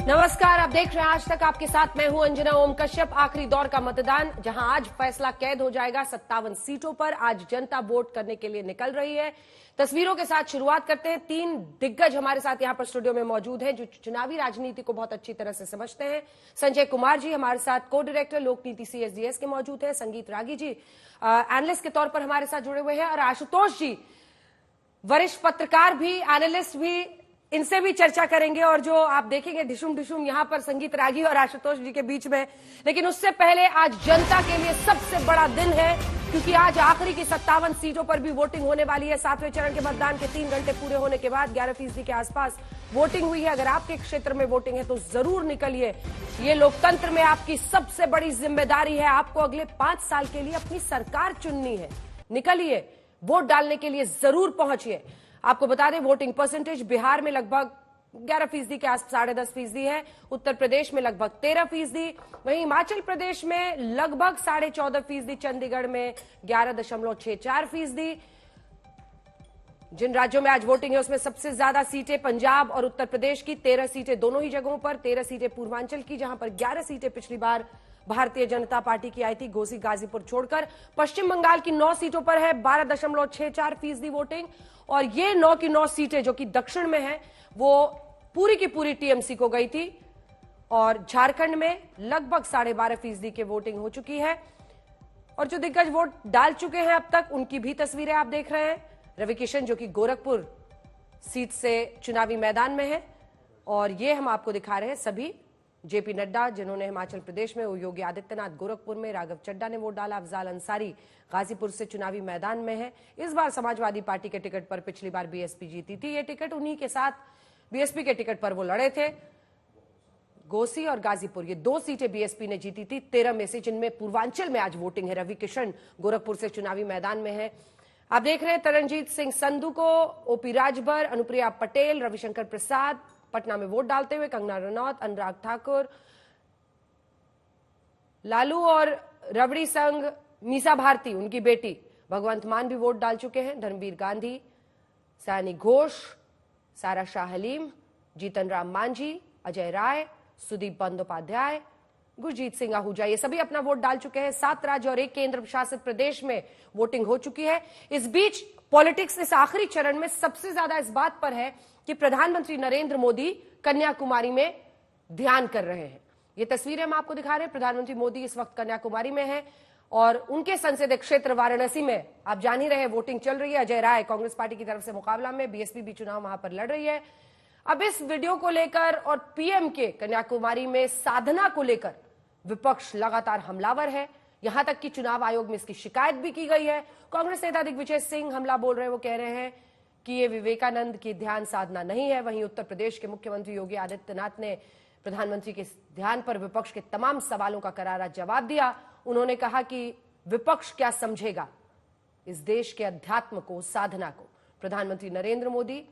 नमस्कार, आप देख रहे हैं आज तक। आपके साथ मैं हूं अंजना ओम कश्यप। आखिरी दौर का मतदान, जहां आज फैसला कैद हो जाएगा 57 सीटों पर। आज जनता वोट करने के लिए निकल रही है। तस्वीरों के साथ शुरुआत करते हैं। 3 दिग्गज हमारे साथ यहां पर स्टूडियो में मौजूद हैं जो चुनावी राजनीति को बहुत अच्छी तरह से समझते हैं। संजय कुमार जी हमारे साथ को डायरेक्टर लोक नीति CSDS के मौजूद हैं। संगीत रागी जी एनालिस्ट के तौर पर हमारे साथ जुड़े हुए हैं। और आशुतोष जी वरिष्ठ पत्रकार भी, एनालिस्ट भी, इनसे भी चर्चा करेंगे। और जो आप देखेंगे ढिशुम ढिशुम यहां पर संगीत रागी और आशुतोष जी के बीच में। लेकिन उससे पहले आज जनता के लिए सबसे बड़ा दिन है, क्योंकि आज आखिरी की 57 सीटों पर भी वोटिंग होने वाली है। 7वें चरण के मतदान के 3 घंटे पूरे होने के बाद 11% के आसपास वोटिंग हुई है। अगर आपके क्षेत्र में वोटिंग है तो जरूर निकलिए। ये लोकतंत्र में आपकी सबसे बड़ी जिम्मेदारी है। आपको अगले 5 साल के लिए अपनी सरकार चुननी है। निकलिए, वोट डालने के लिए जरूर पहुंचिए। आपको बता दें, वोटिंग परसेंटेज बिहार में लगभग 11% के आसपास 10.5% है। उत्तर प्रदेश में लगभग 13%। वहीं हिमाचल प्रदेश में लगभग 14.5%। चंडीगढ़ में 11.64%। जिन राज्यों में आज वोटिंग है उसमें सबसे ज्यादा सीटें पंजाब और उत्तर प्रदेश की, 13 सीटें दोनों ही जगहों पर। 13 सीटें पूर्वांचल की, जहां पर 11 सीटें पिछली बार भारतीय जनता पार्टी की आई थी, घोसी गाजीपुर छोड़कर। पश्चिम बंगाल की 9 सीटों पर है 12.64% वोटिंग। और ये 9 की 9 सीटें जो कि दक्षिण में है वो पूरी की पूरी TMC को गई थी। और झारखंड में लगभग 12.5% की वोटिंग हो चुकी है। और जो दिग्गज वोट डाल चुके हैं अब तक, उनकी भी तस्वीरें आप देख रहे हैं। रवि किशन जो कि गोरखपुर सीट से चुनावी मैदान में है, और ये हम आपको दिखा रहे हैं सभी। JP नड्डा जिन्होंने हिमाचल प्रदेश में, योगी आदित्यनाथ गोरखपुर में, राघव चड्ढा ने वोट डाला, अफजाल अंसारी गाजीपुर से चुनावी मैदान में है। इस बार समाजवादी पार्टी के टिकट पर, पिछली बार BSP जीती थी ये टिकट, उन्हीं के साथ BSP के टिकट पर वो लड़े थे। घोसी और गाजीपुर ये 2 सीटें BSP ने जीती थी 13 में से, जिनमें पूर्वांचल में आज वोटिंग है। रवि किशन गोरखपुर से चुनावी मैदान में है। आप देख रहे हैं तरनजीत सिंह संधू को, OP राजभर, अनुप्रिया पटेल, रविशंकर प्रसाद पटना में वोट डालते हुए, कंगना रनौत, अनुराग ठाकुर, लालू और रबड़ी संघ मीसा भारती, उनकी बेटी भगवंत मान भी वोट डाल चुके हैं। धर्मवीर गांधी, सैनी घोष, सारा शाह हलीम, जीतन राम मांझी, अजय राय, सुदीप बंदोपाध्याय, गुरजीत सिंह आहूजा, ये सभी अपना वोट डाल चुके हैं। 7 राज्य और 1 केंद्र शासित प्रदेश में वोटिंग हो चुकी है। इस बीच पॉलिटिक्स इस आखिरी चरण में सबसे ज्यादा इस बात पर है कि प्रधानमंत्री नरेंद्र मोदी कन्याकुमारी में ध्यान कर रहे हैं। ये तस्वीरें हम आपको दिखा रहे हैं। प्रधानमंत्री मोदी इस वक्त कन्याकुमारी में है और उनके संसदीय क्षेत्र वाराणसी में आप जान ही रहे हैं वोटिंग चल रही है। अजय राय कांग्रेस पार्टी की तरफ से मुकाबला में, BSP भी चुनाव वहां पर लड़ रही है। अब इस वीडियो को लेकर और PM के कन्याकुमारी में साधना को लेकर विपक्ष लगातार हमलावर है। यहां तक कि चुनाव आयोग में इसकी शिकायत भी की गई है। कांग्रेस नेता दिग्विजय सिंह हमला बोल रहे हैं। वो कह रहे हैं कि ये विवेकानंद की ध्यान साधना नहीं है। वहीं उत्तर प्रदेश के मुख्यमंत्री योगी आदित्यनाथ ने प्रधानमंत्री के ध्यान पर विपक्ष के तमाम सवालों का करारा जवाब दिया। उन्होंने कहा कि विपक्ष क्या समझेगा इस देश के अध्यात्म को, साधना को। प्रधानमंत्री नरेंद्र मोदी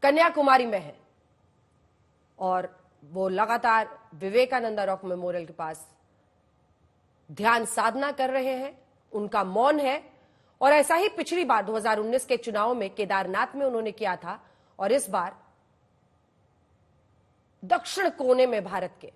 कन्याकुमारी में है और वो लगातार विवेकानंद रॉक मेमोरियल के पास ध्यान साधना कर रहे हैं। उनका मौन है। और ऐसा ही पिछली बार 2019 के चुनाव में केदारनाथ में उन्होंने किया था, और इस बार दक्षिण कोने में भारत के।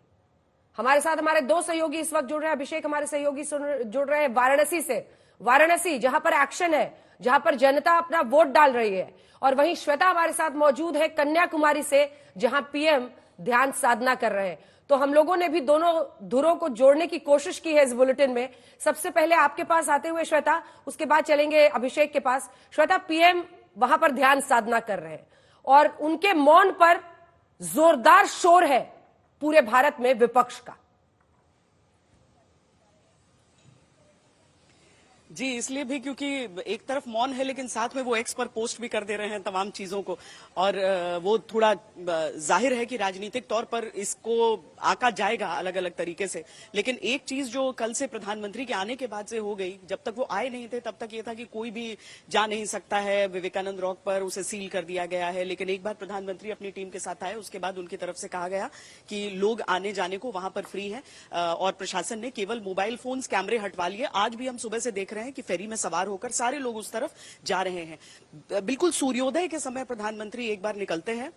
हमारे साथ हमारे 2 सहयोगी इस वक्त जुड़ रहे हैं। अभिषेक हमारे सहयोगी जुड़ रहे हैं वाराणसी से। वाराणसी जहां पर एक्शन है, जहां पर जनता अपना वोट डाल रही है। और वहीं श्वेता हमारे साथ मौजूद है कन्याकुमारी से, जहां PM ध्यान साधना कर रहे हैं। तो हम लोगों ने भी दोनों धुरों को जोड़ने की कोशिश की है इस बुलेटिन में। सबसे पहले आपके पास आते हुए श्वेता, उसके बाद चलेंगे अभिषेक के पास। श्वेता, PM वहां पर ध्यान साधना कर रहे हैं और उनके मौन पर जोरदार शोर है पूरे भारत में विपक्ष का। जी, इसलिए भी क्योंकि एक तरफ मौन है लेकिन साथ में वो X पर पोस्ट भी कर दे रहे हैं तमाम चीजों को, और वो थोड़ा जाहिर है कि राजनीतिक तौर पर इसको आका जाएगा अलग अलग तरीके से। लेकिन एक चीज जो कल से प्रधानमंत्री के आने के बाद से हो गई, जब तक वो आए नहीं थे तब तक ये था कि कोई भी जा नहीं सकता है विवेकानंद रॉक पर, उसे सील कर दिया गया है। लेकिन एक बार प्रधानमंत्री अपनी टीम के साथ आए, उसके बाद उनकी तरफ से कहा गया कि लोग आने जाने को वहां पर फ्री है, और प्रशासन ने केवल मोबाइल फोन्स, कैमरे हटवा लिए। आज भी हम सुबह से देख रहे हैं हैं कि फेरी में सवार होकर सारे लोग उस तरफ जा रहे हैं। बिल्कुल सूर्योदय के समय प्रधानमंत्री एक बार निकलते हैं,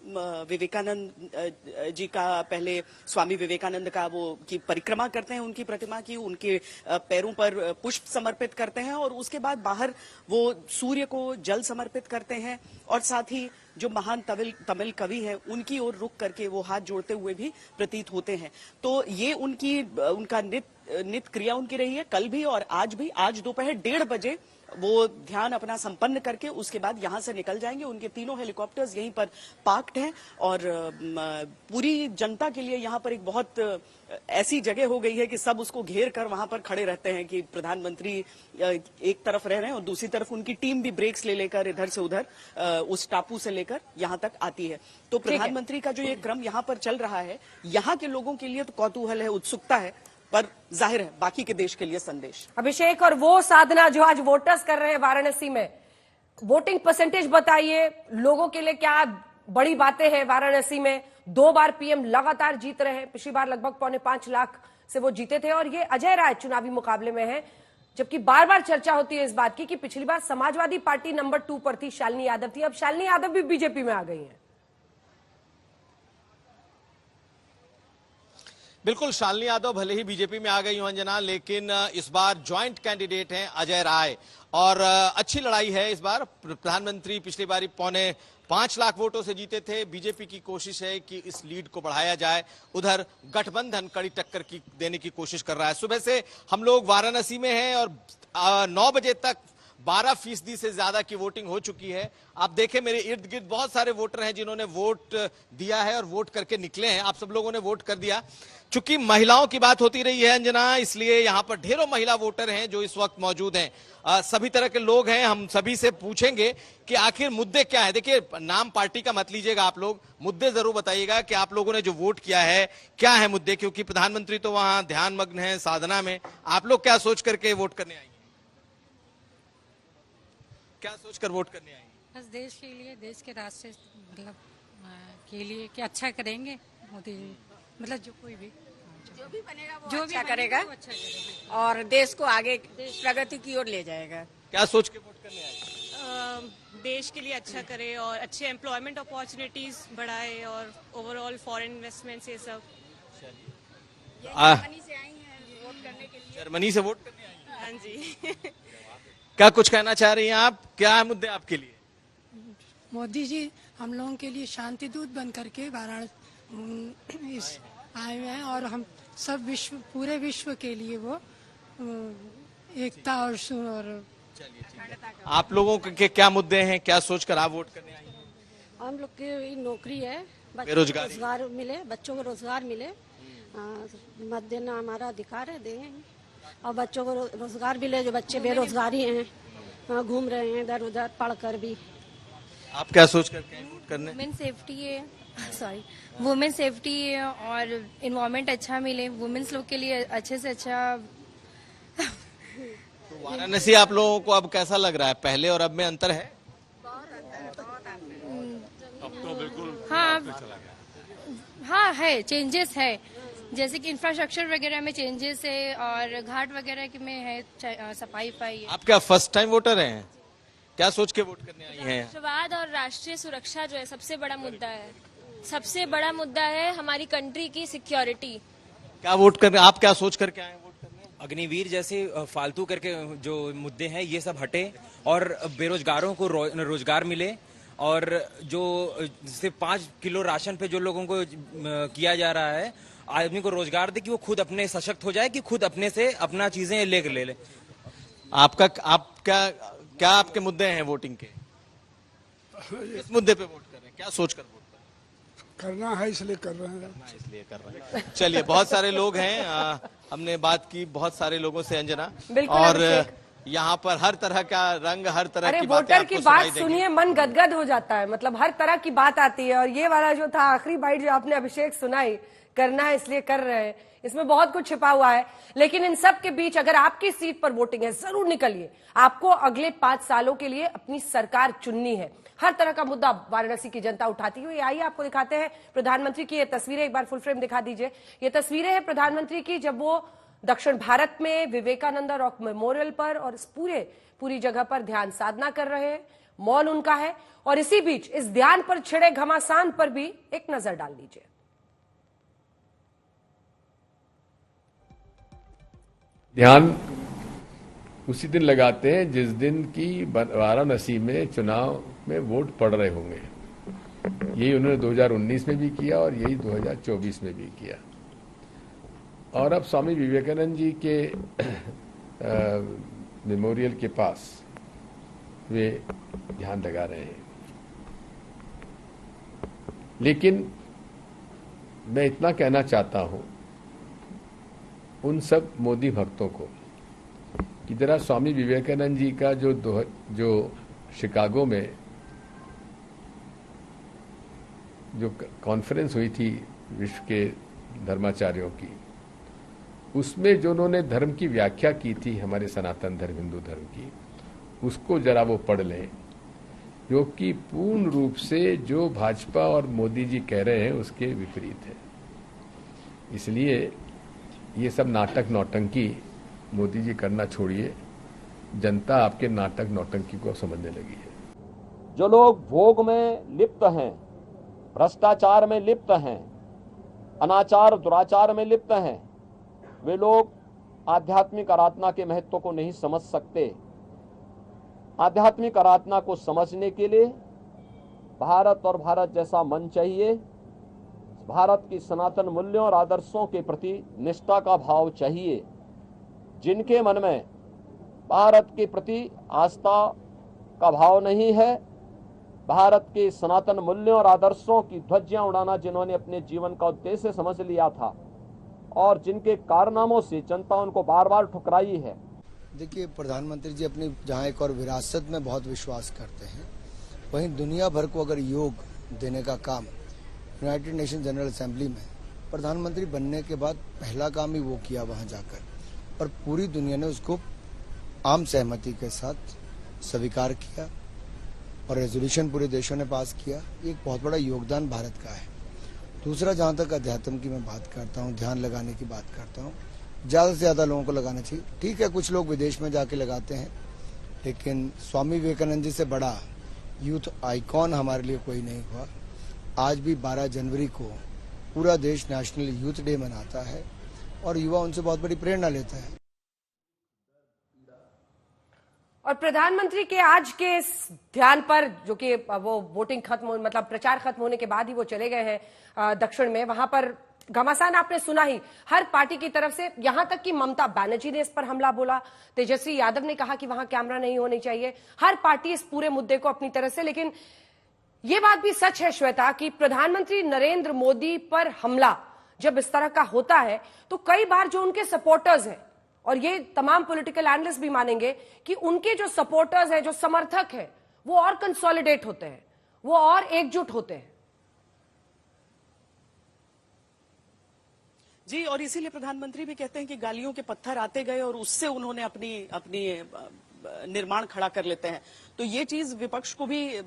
विवेकानंद जी का, पहले स्वामी विवेकानंद का वो की परिक्रमा करते हैं, उनकी प्रतिमा की, उनके पैरों पर पुष्प समर्पित करते हैं और उसके बाद बाहर वो सूर्य को जल समर्पित करते हैं और साथ ही जो महान तमिल कवि हैं उनकी ओर रुक करके वो हाथ जोड़ते हुए भी प्रतीत होते हैं। तो ये उनका नित्य क्रिया उनकी रही है कल भी और आज भी। आज दोपहर 1:30 बजे वो ध्यान अपना संपन्न करके उसके बाद यहां से निकल जाएंगे। उनके तीनों हेलीकॉप्टर्स यहीं पर पार्क्ड हैं और पूरी जनता के लिए यहां पर एक बहुत ऐसी जगह हो गई है कि सब उसको घेर कर वहां पर खड़े रहते हैं कि प्रधानमंत्री एक तरफ रह रहे हैं और दूसरी तरफ उनकी टीम भी ब्रेक्स ले लेकर इधर से उधर उस टापू से लेकर यहां तक आती है। तो प्रधानमंत्री का जो ये क्रम यहां पर चल रहा है, यहां के लोगों के लिए तो कौतूहल है, उत्सुकता है, पर जाहिर है बाकी के देश के लिए संदेश। अभिषेक, और वो साधना जो आज वोटर्स कर रहे हैं वाराणसी में, वोटिंग परसेंटेज बताइए, लोगों के लिए क्या बड़ी बातें हैं वाराणसी में? 2 बार पीएम लगातार जीत रहे हैं, पिछली बार लगभग 5.25 लाख से वो जीते थे और ये अजय राय चुनावी मुकाबले में है, जबकि बार बार चर्चा होती है इस बात की कि पिछली बार समाजवादी पार्टी नंबर 2 पर थी, शालिनी यादव थी, अब शालिनी यादव भी बीजेपी में आ गई है। बिल्कुल, शालिनी यादव भले ही बीजेपी में आ गई हो अंजना, लेकिन इस बार ज्वाइंट कैंडिडेट हैं अजय राय और अच्छी लड़ाई है इस बार। प्रधानमंत्री पिछली बारी 5.25 लाख वोटों से जीते थे। बीजेपी की कोशिश है कि इस लीड को बढ़ाया जाए, उधर गठबंधन कड़ी टक्कर की देने की कोशिश कर रहा है। सुबह से हम लोग वाराणसी में हैं और 9 बजे तक 12% से ज्यादा की वोटिंग हो चुकी है। आप देखें मेरे इर्द गिर्द बहुत सारे वोटर हैं जिन्होंने वोट दिया है और वोट करके निकले हैं। आप सब लोगों ने वोट कर दिया। चूंकि महिलाओं की बात होती रही है अंजना, इसलिए यहां पर ढेरों महिला वोटर हैं जो इस वक्त मौजूद हैं। सभी तरह के लोग हैं, हम सभी से पूछेंगे कि आखिर मुद्दे क्या है। देखिए, नाम पार्टी का मत लीजिएगा आप लोग, मुद्दे जरूर बताइएगा कि आप लोगों ने जो वोट किया है क्या है मुद्दे, क्योंकि प्रधानमंत्री तो वहां ध्यान मग्न है साधना में। आप लोग क्या सोच करके वोट करने आएंगे, क्या सोचकर वोट करने आएंगे? बस देश के लिए, देश के रास्ते मतलब के लिए कि अच्छा करेंगे मोदी जी, मतलब जो कोई भी जो भी बनेगा वो अच्छा करेगा और देश को आगे प्रगति की ओर ले जाएगा। क्या सोच के वोट करने आएंगे? देश के लिए अच्छा करे और अच्छे एम्प्लॉयमेंट अपॉर्चुनिटीज बढ़ाए और ओवरऑल फॉरेन इन्वेस्टमेंट्स, ये सब। जर्मनी से आई हैं वोट करने के लिए। जर्मनी से वोट करने आई हैं? हाँ जी। क्या कुछ कहना चाह रही हैं आप? क्या है मुद्दे आपके लिए? मोदी जी हम लोगों के लिए शांति दूत बन करके वाराणसी आए हुए हैं और हम सब पूरे विश्व के लिए वो एकता और आप लोगों के क्या मुद्दे हैं, क्या सोचकर आप वोट करने आई हैं? हम लोग की नौकरी है, बेरोजगारी, रोजगार मिले, बच्चों को रोजगार मिले, मत देना हमारा अधिकार है, देंगे और बच्चों को रोजगार मिले। जो बच्चे बेरोजगारी हैं, घूम रहे हैं इधर उधर पढ़कर भी। आप क्या सोच करके वोट करने? वुमेन सेफ्टी है, सॉरी, वुमेन सेफ्टी है और इन्वायरमेंट अच्छा मिले वुमेन्स लोग के लिए, अच्छे से अच्छा। तो वाराणसी आप लोगों को अब कैसा लग रहा है? पहले और अब में अंतर है? अब तो बिल्कुल हाँ है, चेंजेस है, जैसे कि इंफ्रास्ट्रक्चर वगैरह में चेंजेस है और घाट वगैरह में है, सफाई है। आप क्या फर्स्ट टाइम वोटर हैं? क्या सोच के वोट करने आई हैं? राष्ट्रवाद और राष्ट्रीय सुरक्षा जो है सबसे बड़ा मुद्दा है, सबसे बड़ा मुद्दा है हमारी कंट्री की सिक्योरिटी। क्या वोट करने, आप क्या सोच करके आए वोट करने? अग्निवीर जैसे फालतू करके जो मुद्दे हैं ये सब हटे और बेरोजगारों को रोजगार मिले और जो सिर्फ 5 किलो राशन पे जो लोगों को किया जा रहा है, आदमी को रोजगार दे कि वो खुद अपने सशक्त हो जाए, कि खुद अपने से अपना चीजें ले ले। आप क्या आपके मुद्दे हैं वोटिंग के? किस मुद्दे पे वोट कर रहे हैं? क्या सोचकर वोट करना है इसलिए कर रहे हैं? इसलिए कर रहे हैं। चलिए, बहुत सारे लोग हैं, हमने बात की बहुत सारे लोगों से अंजना, और यहाँ पर हर तरह का रंग, हर तरह की बातें वोटर की बात सुनिए मन गदगद हो जाता है। मतलब हर तरह की बात आती है और ये वाला जो था आखिरी बाइट जो आपने अभिषेक सुनाई, करना है इसलिए कर रहे हैं, इसमें बहुत कुछ छिपा हुआ है। लेकिन इन सब के बीच अगर आपकी सीट पर वोटिंग है, जरूर निकलिए। आपको अगले 5 सालों के लिए अपनी सरकार चुननी है। हर तरह का मुद्दा वाराणसी की जनता उठाती हुई आइए आपको दिखाते हैं प्रधानमंत्री की ये तस्वीरें। एक बार फुल फ्रेम दिखा दीजिए। ये तस्वीरें हैं प्रधानमंत्री की जब वो दक्षिण भारत में विवेकानंद रॉक मेमोरियल पर और इस पूरी जगह पर ध्यान साधना कर रहे हैं। मौन उनका है और इसी बीच इस ध्यान पर छिड़े घमासान पर भी एक नजर डाल लीजिए। ध्यान उसी दिन लगाते हैं जिस दिन की वाराणसी में चुनाव में वोट पड़ रहे होंगे। यही उन्होंने 2019 में भी किया और यही 2024 में भी किया। और अब स्वामी विवेकानंद जी के मेमोरियल के पास वे ध्यान लगा रहे हैं। लेकिन मैं इतना कहना चाहता हूं उन सब मोदी भक्तों को कि जरा स्वामी विवेकानंद जी का जो शिकागो में जो कॉन्फ्रेंस हुई थी विश्व के धर्माचार्यों की, उसमें जो उन्होंने धर्म की व्याख्या की थी, हमारे सनातन धर्म हिंदू धर्म की, उसको जरा वो पढ़ लें, जो कि पूर्ण रूप से जो भाजपा और मोदी जी कह रहे हैं उसके विपरीत है। इसलिए ये सब नाटक नौटंकी मोदी जी करना छोड़िए, जनता आपके नाटक नौटंकी को समझने लगी है। जो लोग भोग में लिप्त हैं, भ्रष्टाचार में लिप्त हैं, अनाचार दुराचार में लिप्त हैं, वे लोग आध्यात्मिक आराधना के महत्व को नहीं समझ सकते। आध्यात्मिक आराधना को समझने के लिए भारत और भारत जैसा मन चाहिए। भारत की सनातन मूल्यों और आदर्शों के प्रति निष्ठा का भाव चाहिए। जिनके मन में भारत के प्रति आस्था का भाव नहीं है, भारत के सनातन मूल्यों और आदर्शों की ध्वजियां उड़ाना जिन्होंने अपने जीवन का उद्देश्य समझ लिया था और जिनके कारनामों से जनता उनको बार बार ठुकराई है। देखिए, प्रधानमंत्री जी अपनी जहाँ एक और विरासत में बहुत विश्वास करते हैं, वहीं दुनिया भर को अगर योग देने का काम यूनाइटेड नेशन जनरल असेंबली में प्रधानमंत्री बनने के बाद पहला काम ही वो किया वहां जाकर, और पूरी दुनिया ने उसको आम सहमति के साथ स्वीकार किया और रेजोल्यूशन पूरे देशों ने पास किया। एक बहुत बड़ा योगदान भारत का है। दूसरा, जहाँ तक अध्यात्म की मैं बात करता हूँ, ध्यान लगाने की बात करता हूँ, ज्यादा से ज्यादा लोगों को लगाना चाहिए। ठीक है, कुछ लोग विदेश में जाके लगाते हैं, लेकिन स्वामी विवेकानंद जी से बड़ा यूथ आइकॉन हमारे लिए कोई नहीं हुआ। आज भी 12 जनवरी को पूरा देश नेशनल यूथ डे मनाता है और युवा उनसे बहुत बड़ी प्रेरणा लेता है। और प्रधानमंत्री के आज के इस ध्यान पर, जो कि वो वोटिंग खत्म, मतलब प्रचार खत्म होने के बाद ही वो चले गए हैं दक्षिण में, वहां पर घमासान आपने सुना ही हर पार्टी की तरफ से। यहां तक कि ममता बनर्जी ने इस पर हमला बोला, तेजस्वी यादव ने कहा कि वहां कैमरा नहीं होने चाहिए। हर पार्टी इस पूरे मुद्दे को अपनी तरह से, लेकिन ये बात भी सच है श्वेता कि प्रधानमंत्री नरेंद्र मोदी पर हमला जब इस तरह का होता है तो कई बार जो उनके सपोर्टर्स हैं, और ये तमाम पॉलिटिकल एनालिस्ट भी मानेंगे कि उनके जो सपोर्टर्स हैं, जो समर्थक हैं, वो और कंसोलिडेट होते हैं, वो और एकजुट होते हैं। जी, और इसीलिए प्रधानमंत्री भी कहते हैं कि गालियों के पत्थर आते गए और उससे उन्होंने अपनी निर्माण खड़ा कर लेते हैं। तो ये चीज विपक्ष को भी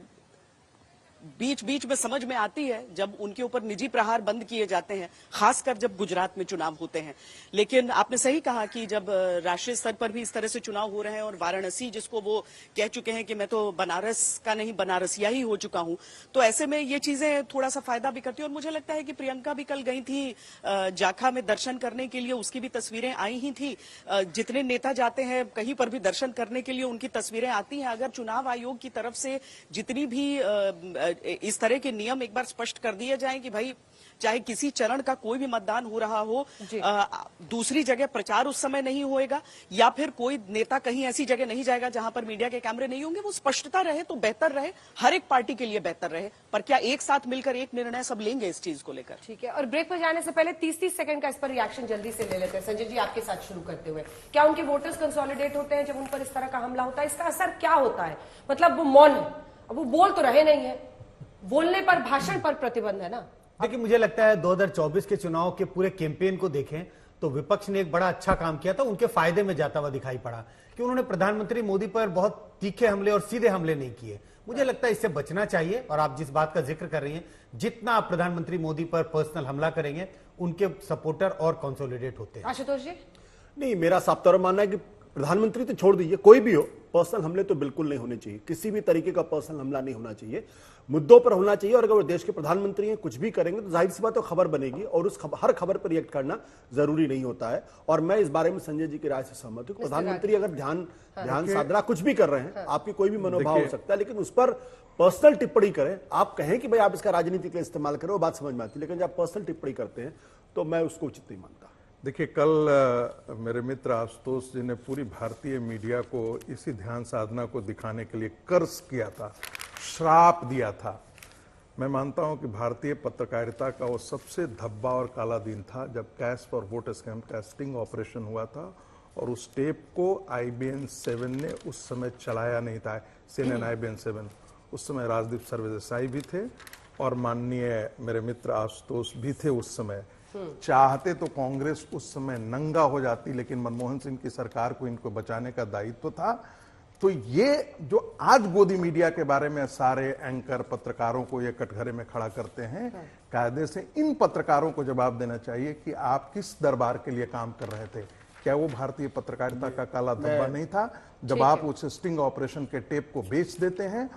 बीच बीच में समझ में आती है जब उनके ऊपर निजी प्रहार बंद किए जाते हैं, खासकर जब गुजरात में चुनाव होते हैं। लेकिन आपने सही कहा कि जब राष्ट्रीय स्तर पर भी इस तरह से चुनाव हो रहे हैं और वाराणसी, जिसको वो कह चुके हैं कि मैं तो बनारस का नहीं बनारसिया ही हो चुका हूं, तो ऐसे में ये चीजें थोड़ा सा फायदा भी करती है। और मुझे लगता है कि प्रियंका भी कल गई थी जाखा में दर्शन करने के लिए, उसकी भी तस्वीरें आई ही थी। जितने नेता जाते हैं कहीं पर भी दर्शन करने के लिए उनकी तस्वीरें आती हैं। अगर चुनाव आयोग की तरफ से जितनी भी इस तरह के नियम एक बार स्पष्ट कर दिए जाएं कि भाई चाहे किसी चरण का कोई भी मतदान हो रहा हो, दूसरी जगह प्रचार उस समय नहीं होएगा, या फिर कोई नेता कहीं ऐसी जगह नहीं जाएगा जहां पर मीडिया के कैमरे नहीं होंगे, वो स्पष्टता रहे तो बेहतर रहे, हर एक पार्टी के लिए बेहतर रहे। पर क्या एक साथ मिलकर एक निर्णय सब लेंगे इस चीज को लेकर? ठीक है, और ब्रेक पर जाने से पहले 30-30 सेकंड का इस पर रिएक्शन जल्दी से ले लेते हैं। संजय जी, आपके साथ शुरू करते हुए, क्या उनके वोटर्स कंसोलिडेट होते हैं जब उन पर इस तरह का हमला होता है? इसका असर क्या होता है? मतलब वो मौन है, अब वो बोल तो रहे नहीं है, बोलने पर, भाषण पर प्रतिबंध है ना। देखिए, मुझे लगता है 2024 के चुनाव के पूरे कैंपेन को देखें तो विपक्ष ने एक बड़ा अच्छा काम किया था, उनके फायदे में जाता हुआ दिखाई पड़ा कि उन्होंने प्रधानमंत्री मोदी पर बहुत तीखे हमले और सीधे हमले नहीं किए। मुझे लगता है इससे बचना चाहिए। और आप जिस बात का जिक्र कर रही हैं, जितना आप प्रधानमंत्री मोदी पर पर्सनल हमला करेंगे, उनके सपोर्टर और कंसोलिडेट होते हैं। आशुतोष जी, नहीं, मेरा साफ तौर पर मानना है कि प्रधानमंत्री तो छोड़ दीजिए, कोई भी हो, पर्सनल हमले तो बिल्कुल नहीं होने चाहिए। किसी भी तरीके का पर्सनल हमला नहीं होना चाहिए, मुद्दों पर होना चाहिए। और अगर वो देश के प्रधानमंत्री हैं, कुछ भी करेंगे तो जाहिर सी बात है खबर बनेगी, और उस हर खबर पर रिएक्ट करना जरूरी नहीं होता है। और मैं इस बारे में संजय जी की राय से सहमत हूं। प्रधानमंत्री अगर ध्यान साधना कुछ भी कर रहे हैं, आपकी कोई भी मनोभाव हो सकता है, लेकिन उस पर पर्सनल टिप्पणी करें, आप कहें कि भाई आप इसका राजनीति के लिए इस्तेमाल करें, वो बात समझ में आती है, लेकिन जब आप पर्सनल टिप्पणी करते हैं तो मैं उसको उचित नहीं मानता। देखिए, कल मेरे मित्र आशुतोष जी ने पूरी भारतीय मीडिया को इसी ध्यान साधना को दिखाने के लिए कर्ज किया था, श्राप दिया था। मैं मानता हूं कि भारतीय पत्रकारिता का वो सबसे धब्बा और काला दिन था जब कैश फॉर वोट स्कैम का स्टिंग ऑपरेशन हुआ था, और उस टेप को IBN7 ने उस समय चलाया नहीं था। CNN IBN7, उस समय राजदीप सर्वदेसाई भी थे और माननीय मेरे मित्र आशुतोष भी थे उस समय। चाहते तो कांग्रेस उस समय नंगा हो जाती, लेकिन मनमोहन सिंह की सरकार को इनको बचाने का दायित्व था। तो ये जो आज गोदी मीडिया के बारे में सारे एंकर पत्रकारों को ये कटघरे में खड़ा करते हैं, कायदे से इन पत्रकारों को जवाब देना चाहिए कि आप किस दरबार के लिए काम कर रहे थे। क्या वो भारतीय पत्रकारिता का काला धब्बा नहीं था जब आप उस स्टिंग ऑपरेशन के टेप को बेच देते हैं